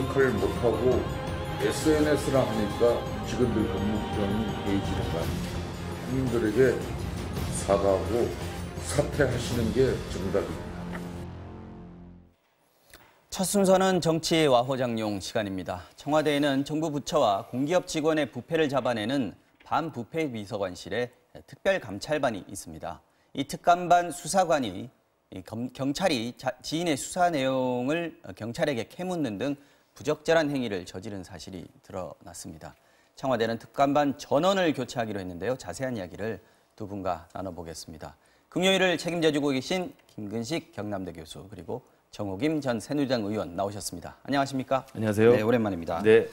역할을 못하고 SNS를 하니까 직원들 근무병이 해지는 거 아닙니까? 국민들에게 사과하고 사퇴하시는 게 정답입니다. 첫 순서는 정치의 와호장용 시간입니다. 청와대에는 정부 부처와 공기업 직원의 부패를 잡아내는 반부패 비서관실에 특별감찰반이 있습니다. 이 특감반 수사관이 경찰이 지인의 수사 내용을 경찰에게 캐묻는 등 부적절한 행위를 저지른 사실이 드러났습니다. 청와대는 특감반 전원을 교체하기로 했는데요. 자세한 이야기를 두 분과 나눠보겠습니다. 금요일을 책임져주고 계신 김근식 경남대 교수 그리고 정호김 전 새누리당 의원 나오셨습니다. 안녕하십니까? 안녕하세요. 네, 오랜만입니다. 네.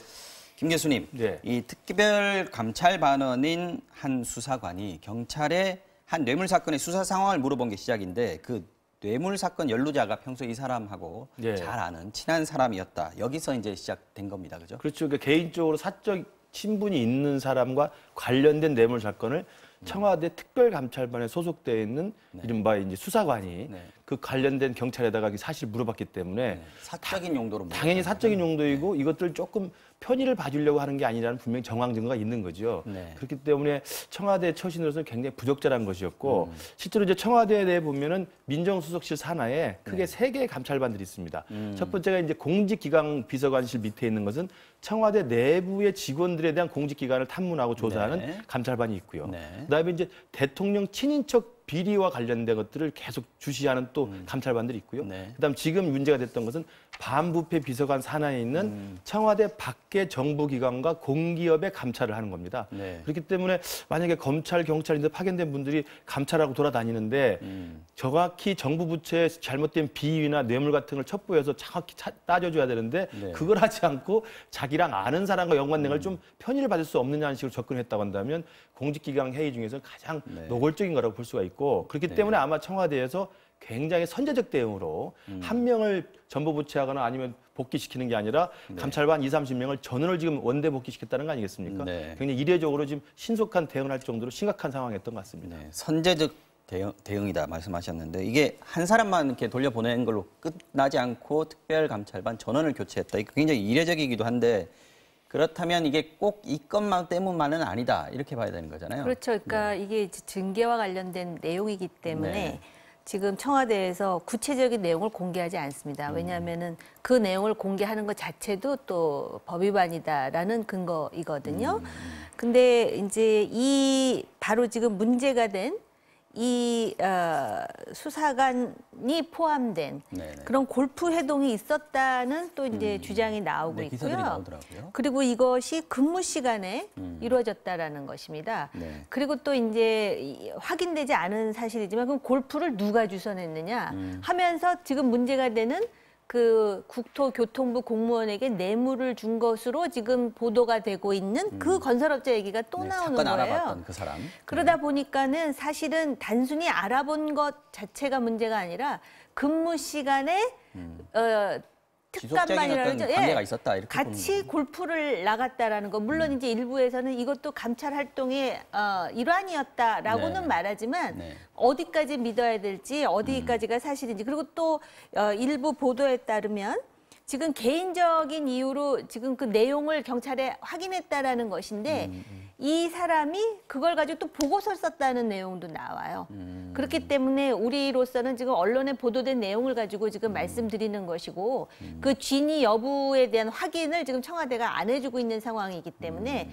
김 교수님, 네. 이 특별감찰반원인 한 수사관이 경찰에 한 뇌물 사건의 수사 상황을 물어본 게 시작인데 그 뇌물 사건 연루자가 평소 이 사람하고 네. 잘 아는 친한 사람이었다. 여기서 이제 시작된 겁니다. 그죠? 그렇죠. 그러니까 개인적으로 사적 친분이 있는 사람과 관련된 뇌물 사건을 청와대 특별감찰반에 소속되어 있는 이른바 이제 수사관이 그 관련된 경찰에다가 사실 물어봤기 때문에 사적인 용도로 당연히 사적인 용도이고 이것들 조금 편의를 봐주려고 하는 게 아니라는 분명히 정황 증거가 있는 거죠. 그렇기 때문에 청와대 처신으로서는 굉장히 부적절한 것이었고 실제로 이제 청와대 내에 보면은 민정수석실 산하에 크게 세 개의 감찰반들이 있습니다. 첫 번째가 이제 공직기강 비서관실 밑에 있는 것은 청와대 내부의 직원들에 대한 공직기관을 탐문하고 조사하는 감찰반이 있고요. 그다음에 이제 대통령 친인척 비리와 관련된 것들을 계속 주시하는 또 감찰반들이 있고요. 그다음 지금 문제가 됐던 것은 반부패 비서관 산하에 있는 청와대 밖의 정부기관과 공기업의 감찰을 하는 겁니다. 그렇기 때문에 만약에 검찰, 경찰인데 파견된 분들이 감찰하고 돌아다니는데 정확히 정부 부처의 잘못된 비위나 뇌물 같은 걸 첩보해서 정확히 따져줘야 되는데 그걸 하지 않고 자기랑 아는 사람과 연관된 걸 좀 편의를 받을 수 없느냐는 식으로 접근했다고 한다면 공직기강 회의 중에서 가장 노골적인 거라고 볼 수가 있고 그렇기 때문에 아마 청와대에서 굉장히 선제적 대응으로 한 명을 전부 부채하거나 아니면 복귀시키는 게 아니라 감찰반 20-30명을 전원을 지금 원대 복귀시켰다는 거 아니겠습니까? 굉장히 이례적으로 지금 신속한 대응을 할 정도로 심각한 상황이었던 것 같습니다. 선제적 대응이다 말씀하셨는데 이게 한 사람만 이렇게 돌려보내는 걸로 끝나지 않고 특별감찰반 전원을 교체했다. 이거 굉장히 이례적이기도 한데 그렇다면 이게 꼭 이 건만 때문만은 아니다. 이렇게 봐야 되는 거잖아요. 그렇죠. 그러니까 이게 증계와 관련된 내용이기 때문에 지금 청와대에서 구체적인 내용을 공개하지 않습니다. 왜냐하면은 그 내용을 공개하는 것 자체도 또 법위반이다라는 근거이거든요. 근데 이제 이 바로 지금 문제가 된 이 수사관이 포함된 그런 골프 회동이 있었다는 또 이제 주장이 나오고 있고요. 나오더라고요. 그리고 이것이 근무 시간에 이루어졌다라는 것입니다. 그리고 또 이제 확인되지 않은 사실이지만 그럼 골프를 누가 주선했느냐 하면서 지금 문제가 되는 그 국토교통부 공무원에게 뇌물을 준 것으로 지금 보도가 되고 있는 그 건설업자 얘기가 또 나오는 사건 거예요. 알아봤던 그 사람. 그러다 보니까는 사실은 단순히 알아본 것 자체가 문제가 아니라 근무 시간에 특감반이라는 관계가 있었다 이렇게 같이 골프를 나갔다라는 거. 물론 이제 일부에서는 이것도 감찰 활동의 일환이었다라고는 말하지만 어디까지 믿어야 될지 어디까지가 사실인지 그리고 또 일부 보도에 따르면 지금 개인적인 이유로 지금 그 내용을 경찰에 확인했다라는 것인데 이 사람이 그걸 가지고 또 보고서를 썼다는 내용도 나와요. 그렇기 때문에 우리로서는 지금 언론에 보도된 내용을 가지고 지금 말씀드리는 것이고 그 진위 여부에 대한 확인을 지금 청와대가 안 해주고 있는 상황이기 때문에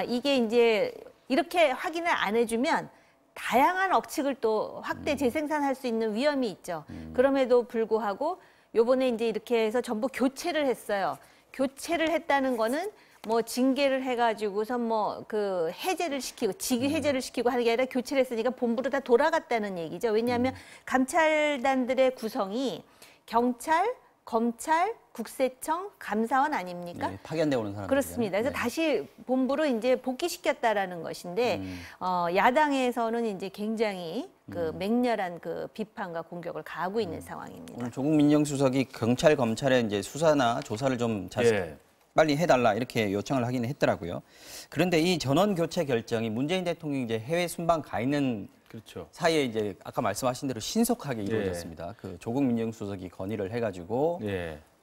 이게 이제 이렇게 확인을 안 해주면 다양한 억측을 또 확대 재생산할 수 있는 위험이 있죠. 그럼에도 불구하고 요번에 이제 이렇게 해서 전부 교체를 했어요. 교체를 했다는 거는 뭐 징계를 해가지고서 뭐 그 해제를 시키고 직위 해제를 시키고 하는 게 아니라 교체를 했으니까 본부로 다 돌아갔다는 얘기죠. 왜냐하면 감찰단들의 구성이 경찰, 검찰, 국세청, 감사원 아닙니까? 파견돼 오는 사람. 그렇습니다. 그래서 다시 본부로 이제 복귀시켰다라는 것인데 야당에서는 이제 굉장히 그 맹렬한 그 비판과 공격을 가하고 있는 상황입니다. 오늘 조국 민정수석이 경찰, 검찰의 이제 수사나 조사를 좀 빨리 해달라 이렇게 요청을 하긴 했더라고요. 그런데 이 전원 교체 결정이 문재인 대통령이 이제 해외 순방 가 있는 사이에 이제 아까 말씀하신 대로 신속하게 이루어졌습니다. 그 조국 민정수석이 건의를 해가지고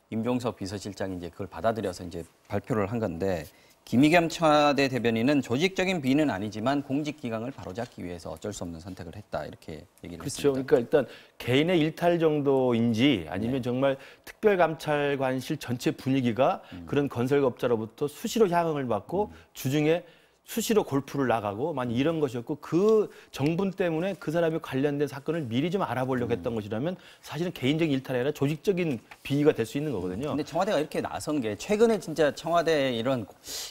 임종석 비서실장이 이제 그걸 받아들여서 이제 발표를 한 건데 김의겸 청와대 대변인은 조직적인 비리는 아니지만 공직 기강을 바로잡기 위해서 어쩔 수 없는 선택을 했다 이렇게 얘기를 그렇죠. 했습니다. 그러니까 일단 개인의 일탈 정도인지 아니면 정말 특별감찰관실 전체 분위기가 그런 건설업자로부터 수시로 향응을 받고 주중에 수시로 골프를 나가고 만약 이런 것이었고 그 정분 때문에 그 사람이 관련된 사건을 미리 좀 알아보려고 했던 것이라면 사실은 개인적인 일탈이 아니라 조직적인 비위가 될 수 있는 거거든요. 근데 청와대가 이렇게 나선 게 최근에 진짜 청와대 이런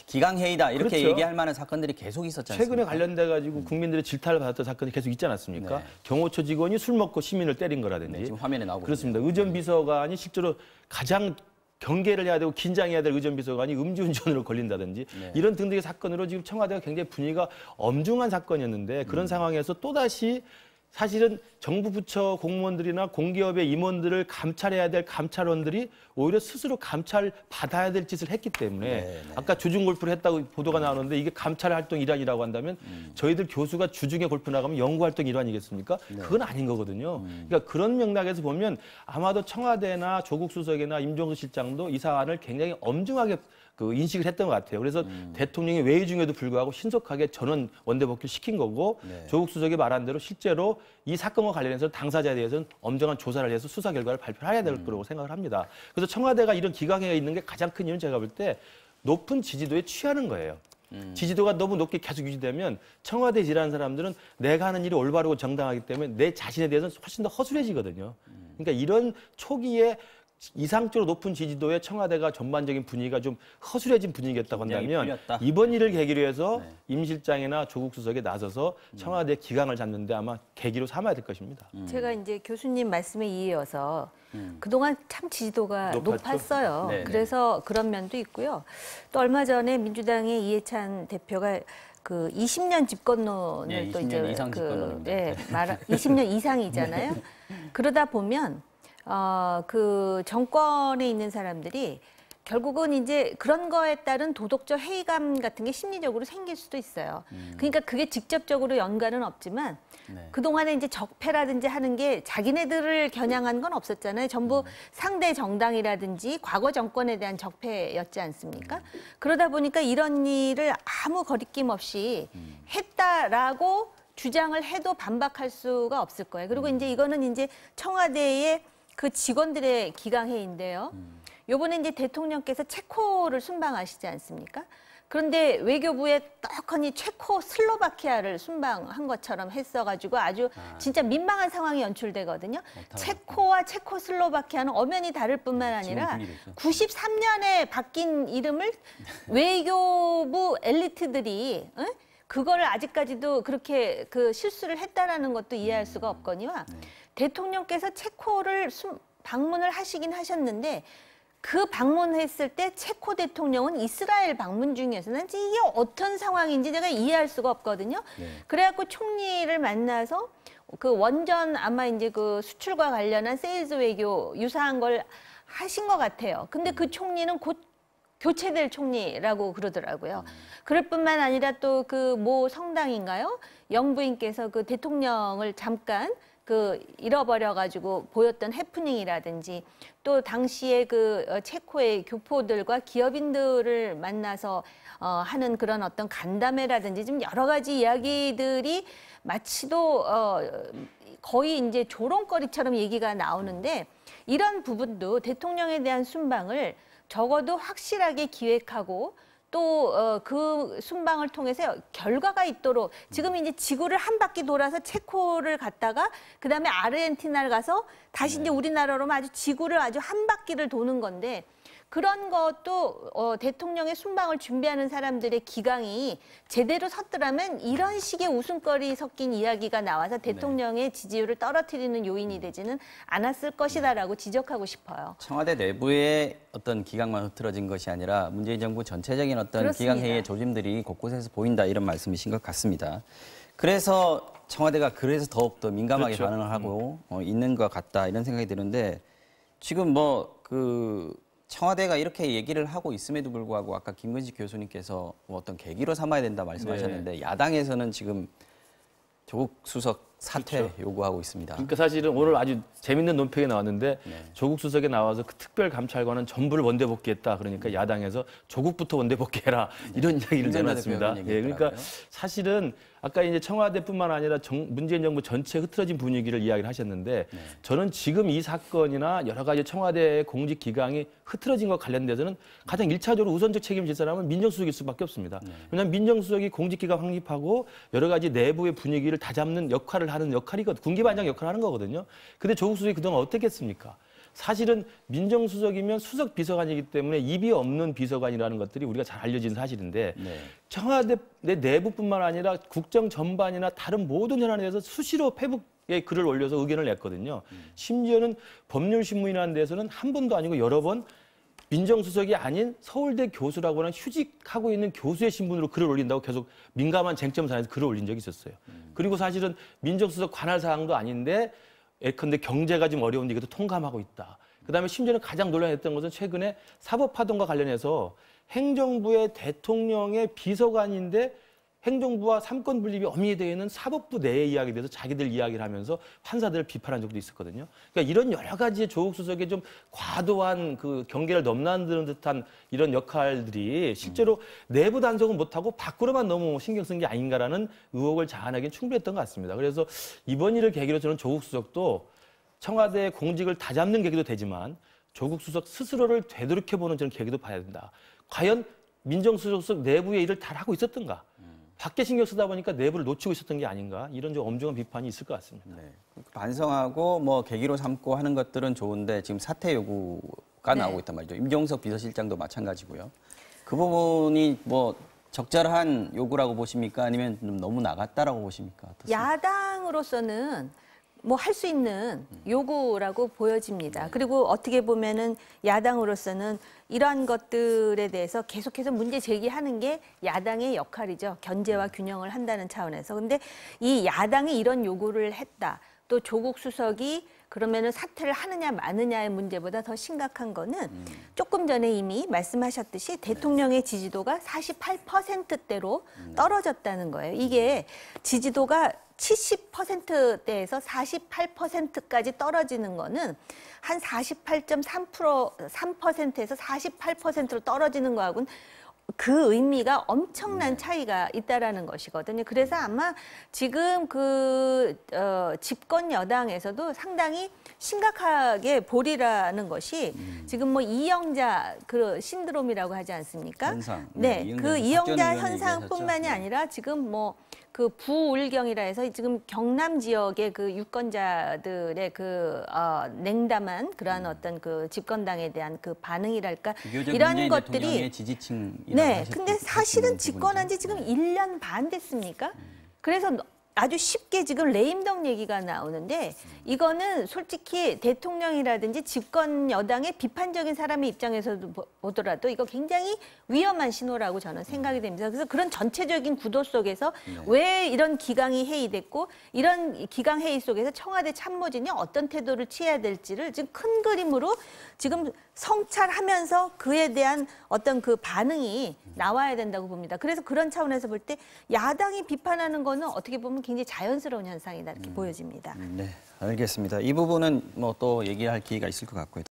기강회의다 이렇게 그렇죠. 얘기할 만한 사건들이 계속 있었지 않습니까? 최근에 관련돼 가지고 국민들의 질타를 받았던 사건이 계속 있지 않았습니까? 네. 경호처 직원이 술 먹고 시민을 때린 거라든지. 네, 지금 화면에 나오고 그렇습니다. 의전비서관이 실제로 가장 경계를 해야 되고 긴장해야 될 의전비서관이 음주운전으로 걸린다든지 이런 등등의 사건으로 지금 청와대가 굉장히 분위기가 엄중한 사건이었는데 그런 상황에서 또다시 사실은 정부 부처 공무원들이나 공기업의 임원들을 감찰해야 될 감찰원들이 오히려 스스로 감찰 받아야 될 짓을 했기 때문에 아까 주중 골프를 했다고 보도가 나오는데 이게 감찰 활동 일환이라고 한다면 저희들 교수가 주중에 골프 나가면 연구 활동 일환이겠습니까? 그건 아닌 거거든요. 그러니까 그런 맥락에서 보면 아마도 청와대나 조국 수석이나 임종석 실장도 이 사안을 굉장히 엄중하게 그 인식을 했던 것 같아요. 그래서 대통령이 외의 중에도 불구하고 신속하게 전원 원대복귀를 시킨 거고 조국 수석이 말한 대로 실제로 이 사건과 관련해서 당사자에 대해서는 엄정한 조사를 해서 수사 결과를 발표해야 될 거라고 생각을 합니다. 그래서 청와대가 이런 기강회가 있는 게 가장 큰 이유는 제가 볼 때 높은 지지도에 취하는 거예요. 지지도가 너무 높게 계속 유지되면 청와대에 일하는 사람들은 내가 하는 일이 올바르고 정당하기 때문에 내 자신에 대해서는 훨씬 더 허술해지거든요. 그러니까 이런 초기에 이상적으로 높은 지지도에 청와대가 전반적인 분위기가 좀 허술해진 분위기였다고 한다면 이번 일을 계기로 해서 임 실장이나 조국 수석이 나서서 청와대 기강을 잡는데 아마 계기로 삼아야 될 것입니다. 제가 이제 교수님 말씀에 이어서 그동안 참 지지도가 높았어요. 네, 네. 그래서 그런 면도 있고요. 또 얼마 전에 민주당의 이해찬 대표가 그 20년 집권론을 네, 또 20년 이제 이상 집권론인데. 예, 20년 이상이잖아요. 그러다 보면 그 정권에 있는 사람들이 결국은 이제 그런 거에 따른 도덕적 회의감 같은 게 심리적으로 생길 수도 있어요. 그러니까 그게 직접적으로 연관은 없지만 그동안에 이제 적폐라든지 하는 게 자기네들을 겨냥한 건 없었잖아요. 전부 상대 정당이라든지 과거 정권에 대한 적폐였지 않습니까? 그러다 보니까 이런 일을 아무 거리낌 없이 했다라고 주장을 해도 반박할 수가 없을 거예요. 그리고 이제 이거는 이제 청와대의 그 직원들의 기강회의인데요. 요번에 이제 대통령께서 체코를 순방하시지 않습니까? 그런데 외교부에 떡하니 체코 슬로바키아를 순방한 것처럼 했어가지고 아주 진짜 민망한 상황이 연출되거든요. 체코와 체코슬로바키아는 엄연히 다를 뿐만 아니라 93년에 바뀐 이름을 외교부 엘리트들이 그거를 아직까지도 그렇게 그 실수를 했다라는 것도 이해할 수가 없거니와 대통령께서 체코를 방문을 하시긴 하셨는데 그 방문했을 때 체코 대통령은 이스라엘 방문 중이어서는 이게 어떤 상황인지 제가 이해할 수가 없거든요. 그래갖고 총리를 만나서 그 원전 아마 이제 그 수출과 관련한 세일즈 외교 유사한 걸 하신 것 같아요. 근데 그 총리는 곧 교체될 총리라고 그러더라고요. 그럴 뿐만 아니라 또 그 모 성당인가요? 영부인께서 그 대통령을 잠깐 그 잃어버려가지고 보였던 해프닝이라든지 또 당시에 그 체코의 교포들과 기업인들을 만나서 하는 그런 어떤 간담회라든지 좀 여러 가지 이야기들이 마치도 거의 이제 조롱거리처럼 얘기가 나오는데 이런 부분도 대통령에 대한 순방을 적어도 확실하게 기획하고 또 그 순방을 통해서 결과가 있도록 지금 이제 지구를 한 바퀴 돌아서 체코를 갔다가 그다음에 아르헨티나를 가서 다시 이제 우리나라로 아주 지구를 아주 한 바퀴를 도는 건데 그런 것도 대통령의 순방을 준비하는 사람들의 기강이 제대로 섰더라면 이런 식의 웃음거리 섞인 이야기가 나와서 대통령의 지지율을 떨어뜨리는 요인이 되지는 않았을 것이다라고 지적하고 싶어요. 청와대 내부의 어떤 기강만 흐트러진 것이 아니라 문재인 정부 전체적인 어떤 그렇습니다. 기강회의의 조짐들이 곳곳에서 보인다 이런 말씀이신 것 같습니다. 그래서 청와대가 그래서 더욱더 민감하게 그렇죠. 반응을 하고 있는 것 같다 이런 생각이 드는데 지금 청와대가 이렇게 얘기를 하고 있음에도 불구하고 아까 김근식 교수님께서 어떤 계기로 삼아야 된다 말씀하셨는데 야당에서는 지금 조국 수석 사퇴 요구하고 있습니다. 그러니까 사실은 오늘 아주 재밌는 논평이 나왔는데 네. 조국 수석이 나와서 그 특별감찰관은 전부를 원대복귀했다. 그러니까 야당에서 조국부터 원대복귀해라. 이런 이야기를 내놨습니다. 예, 그러니까 사실은 아까 이제 청와대뿐만 아니라 문재인 정부 전체 흐트러진 분위기를 이야기를 하셨는데 저는 지금 이 사건이나 여러 가지 청와대의 공직 기강이 흐트러진 것과 관련돼서는 가장 1차적으로 우선적 책임을 질 사람은 민정수석일 수밖에 없습니다. 왜냐하면 민정수석이 공직 기강 확립하고 여러 가지 내부의 분위기를 다잡는 역할을 하는 역할이거든요. 군기반장 역할을 하는 거거든요. 근데 조국 수석이 그동안 어떻게 했습니까? 사실은 민정수석이면 수석 비서관이기 때문에 입이 없는 비서관이라는 것들이 우리가 잘 알려진 사실인데 청와대 내부뿐만 아니라 국정 전반이나 다른 모든 현안에 대해서 수시로 페북에 글을 올려서 의견을 냈거든요. 심지어는 법률신문이라는 데서는 한 번도 아니고 여러 번 민정수석이 아닌 서울대 교수라고 하는 휴직하고 있는 교수의 신분으로 글을 올린다고 계속 민감한 쟁점 사안에서 글을 올린 적이 있었어요. 그리고 사실은 민정수석 관할 사항도 아닌데 예컨대 경제가 좀 어려운데 이것도 통감하고 있다. 그다음에 심지어는 가장 논란했던 것은 최근에 사법파동과 관련해서 행정부의 대통령의 비서관인데 행정부와 삼권 분립이 엄연히 되어 있는 사법부 내의 이야기에 대해서 자기들 이야기를 하면서 판사들을 비판한 적도 있었거든요. 그러니까 이런 여러 가지의 조국 수석의 좀 과도한 그 경계를 넘나드는 듯한 이런 역할들이 실제로 내부 단속은 못하고 밖으로만 너무 신경 쓴 게 아닌가라는 의혹을 자아내기는 충분했던 것 같습니다. 그래서 이번 일을 계기로 저는 조국 수석도 청와대 공직을 다잡는 계기도 되지만 조국 수석 스스로를 되돌이켜보는 저는 계기도 봐야 된다. 과연 민정수석 내부의 일을 잘 하고 있었던가? 밖에 신경 쓰다 보니까 내부를 놓치고 있었던 게 아닌가 이런 좀 엄중한 비판이 있을 것 같습니다. 네. 반성하고 뭐 계기로 삼고 하는 것들은 좋은데 지금 사퇴 요구가 나오고 있단 말이죠. 임종석 비서실장도 마찬가지고요. 그 부분이 뭐 적절한 요구라고 보십니까? 아니면 좀 너무 나갔다라고 보십니까? 어떻습니까? 야당으로서는 뭐 할 수 있는 요구라고 보여집니다. 그리고 어떻게 보면은 야당으로서는 이러한 것들에 대해서 계속해서 문제 제기하는 게 야당의 역할이죠. 견제와 균형을 한다는 차원에서. 근데 이 야당이 이런 요구를 했다. 또 조국 수석이 그러면은 사퇴를 하느냐 마느냐의 문제보다 더 심각한 거는 조금 전에 이미 말씀하셨듯이 대통령의 지지도가 48%대로 떨어졌다는 거예요. 이게 지지도가 70%대에서 48%까지 떨어지는 거는 한 48.3%에서 48%로 떨어지는 거하고는 그 의미가 엄청난 차이가 있다라는 것이거든요. 그래서 아마 지금 집권 여당에서도 상당히 심각하게 보리라는 것이 지금 뭐 이영자 그 신드롬이라고 하지 않습니까? 현상. 네, 그 이영자 현상뿐만이 아니라 지금 뭐 그 부울경이라 해서 지금 경남 지역의 그 유권자들의 그 냉담한 그러한 어떤 그 집권당에 대한 그 반응이랄까 이런 것들이 네, 근데 사실은 집권한 지 지금 1년 반 됐습니까? 그래서 아주 쉽게 지금 레임덕 얘기가 나오는데 이거는 솔직히 대통령이라든지 집권 여당의 비판적인 사람의 입장에서 보더라도 이거 굉장히 위험한 신호라고 저는 생각이 됩니다. 그래서 그런 전체적인 구도 속에서 왜 이런 기강이 회의됐고 이런 기강 회의 속에서 청와대 참모진이 어떤 태도를 취해야 될지를 지금 큰 그림으로 지금 성찰하면서 그에 대한 어떤 그 반응이 나와야 된다고 봅니다. 그래서 그런 차원에서 볼 때 야당이 비판하는 거는 어떻게 보면 굉장히 자연스러운 현상이다 이렇게 보여집니다. 네, 알겠습니다. 이 부분은 뭐 또 얘기할 기회가 있을 것 같고요.